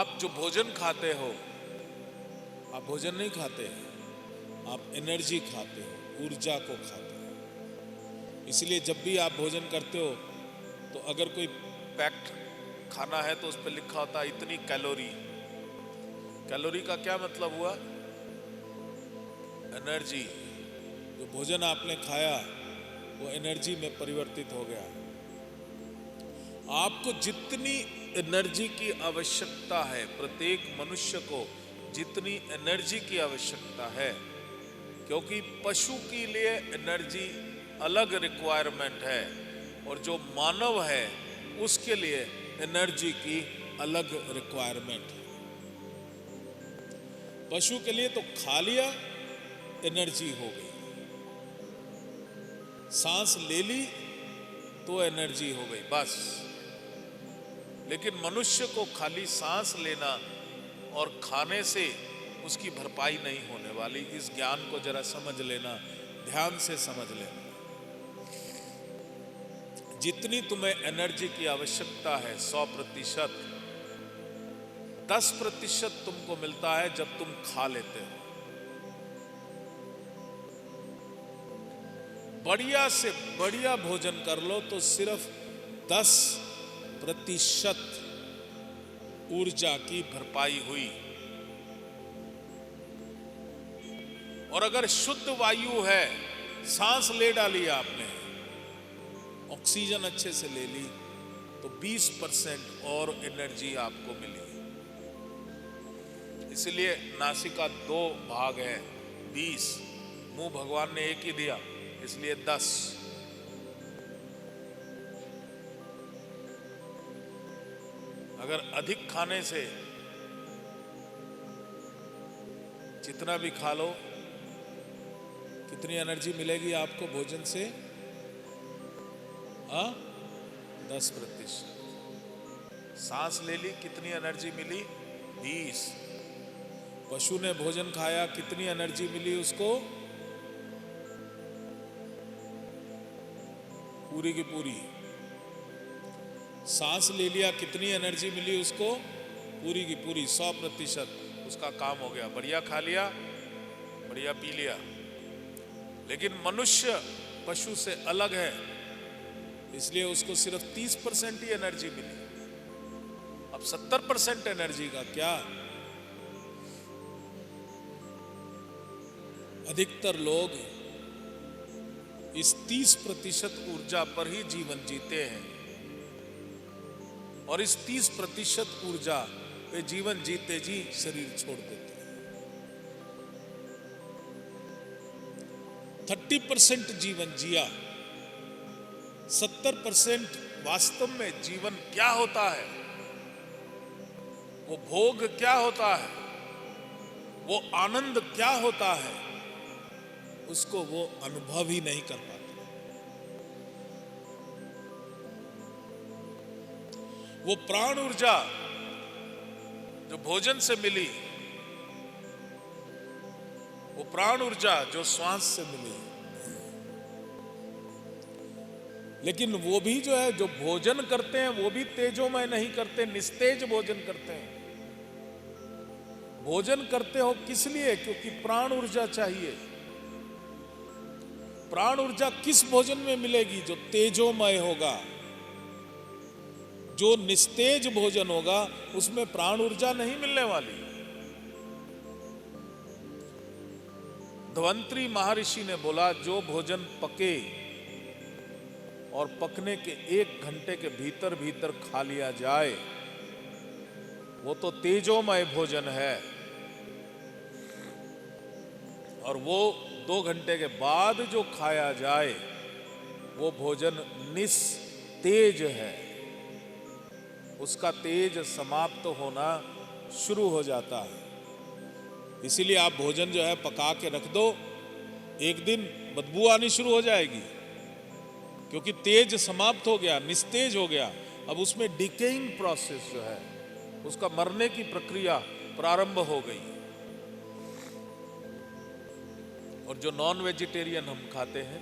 आप जो भोजन खाते हो, आप भोजन नहीं खाते, आप एनर्जी खाते हो, ऊर्जा को खाते हो। इसलिए जब भी आप भोजन करते हो तो अगर कोई पैक्ड खाना है तो उस पर लिखा होता है इतनी कैलोरी। कैलोरी का क्या मतलब हुआ? एनर्जी। जो भोजन आपने खाया वो एनर्जी में परिवर्तित हो गया। आपको जितनी एनर्जी की आवश्यकता है, प्रत्येक मनुष्य को जितनी एनर्जी की आवश्यकता है, क्योंकि पशु के लिए एनर्जी अलग रिक्वायरमेंट है और जो मानव है उसके लिए एनर्जी की अलग रिक्वायरमेंट है। पशु के लिए तो खा लिया, एनर्जी हो गई, सांस ले ली तो एनर्जी हो गई, बस। लेकिन मनुष्य को खाली सांस लेना और खाने से उसकी भरपाई नहीं होने वाली। इस ज्ञान को जरा समझ लेना, ध्यान से समझ लेना। जितनी तुम्हें एनर्जी की आवश्यकता है 100%, 10% तुमको मिलता है जब तुम खा लेते हो। बढ़िया से बढ़िया भोजन कर लो तो सिर्फ 10% ऊर्जा की भरपाई हुई। और अगर शुद्ध वायु है, सांस ले डाली आपने, ऑक्सीजन अच्छे से ले ली, तो 20% और एनर्जी आपको मिली। इसलिए नासिका 2 भाग है, 20, मुंह भगवान ने एक ही दिया, इसलिए 10। अगर अधिक खाने से, जितना भी खा लो, कितनी एनर्जी मिलेगी आपको भोजन से? 10%। सांस ले ली, कितनी एनर्जी मिली? 20। पशु ने भोजन खाया, कितनी एनर्जी मिली उसको? पूरी की पूरी। सांस ले लिया, कितनी एनर्जी मिली उसको? पूरी की पूरी, 100%। उसका काम हो गया, बढ़िया खा लिया, बढ़िया पी लिया। लेकिन मनुष्य पशु से अलग है, इसलिए उसको सिर्फ 30% ही एनर्जी मिली। अब 70% एनर्जी का क्या? अधिकतर लोग इस 30% ऊर्जा पर ही जीवन जीते हैं और इस 30% ऊर्जा पे जीवन जीते जी शरीर छोड़ देते हैं। 30% जीवन जिया, 70% वास्तव में जीवन क्या होता है, वो भोग क्या होता है, वो आनंद क्या होता है, उसको वो अनुभव ही नहीं कर पाते। वो प्राण ऊर्जा जो भोजन से मिली, वो प्राण ऊर्जा जो श्वास से मिली, लेकिन वो भी जो है, जो भोजन करते हैं वो भी तेजोमय नहीं करते, निस्तेज भोजन करते हैं। भोजन करते हो किस लिए? क्योंकि प्राण ऊर्जा चाहिए। प्राण ऊर्जा किस भोजन में मिलेगी? जो तेजोमय होगा। जो निस्तेज भोजन होगा उसमें प्राण ऊर्जा नहीं मिलने वाली। धन्वंतरी महर्षि ने बोला, जो भोजन पके और पकने के 1 घंटे के भीतर भीतर खा लिया जाए वो तो तेजोमय भोजन है, और वो 2 घंटे के बाद जो खाया जाए वो भोजन निस्तेज है। उसका तेज समाप्त होना शुरू हो जाता है। इसीलिए आप भोजन जो है पका के रख दो, एक दिन बदबू आनी शुरू हो जाएगी, क्योंकि तेज समाप्त हो गया, निस्तेज हो गया। अब उसमें डिकेइंग प्रोसेस जो है, उसका मरने की प्रक्रिया प्रारंभ हो गई। और जो नॉन वेजिटेरियन हम खाते हैं,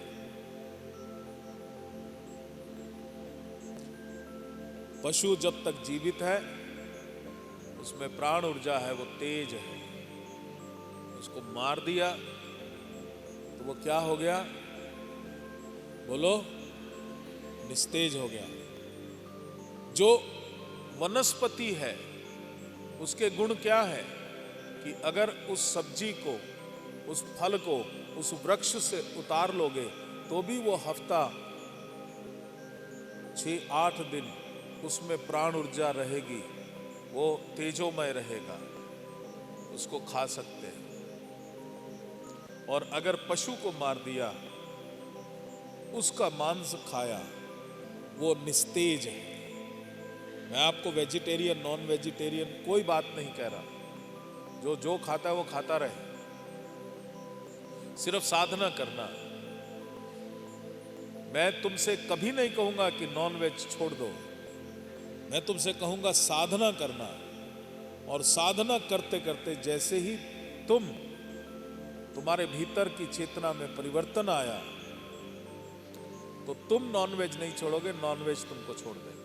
पशु जब तक जीवित है उसमें प्राण ऊर्जा है, वो तेज है। उसको मार दिया तो वो क्या हो गया? बोलो, निस्तेज हो गया। जो वनस्पति है उसके गुण क्या है कि अगर उस सब्जी को, उस फल को उस वृक्ष से उतार लोगे तो भी वो हफ्ता 6-8 दिन उसमें प्राण ऊर्जा रहेगी, वो तेजोमय रहेगा, उसको खा सकते हैं। और अगर पशु को मार दिया, उसका मांस खाया, वो निस्तेज है। मैं आपको वेजिटेरियन नॉन वेजिटेरियन कोई बात नहीं कह रहा, जो खाता है वो खाता रहे, सिर्फ साधना करना। मैं तुमसे कभी नहीं कहूंगा कि नॉन वेज छोड़ दो, मैं तुमसे कहूंगा साधना करना। और साधना करते करते जैसे ही तुम्हारे भीतर की चेतना में परिवर्तन आया तो तुम नॉन वेज नहीं छोड़ोगे, नॉन वेज तुमको छोड़ देगा।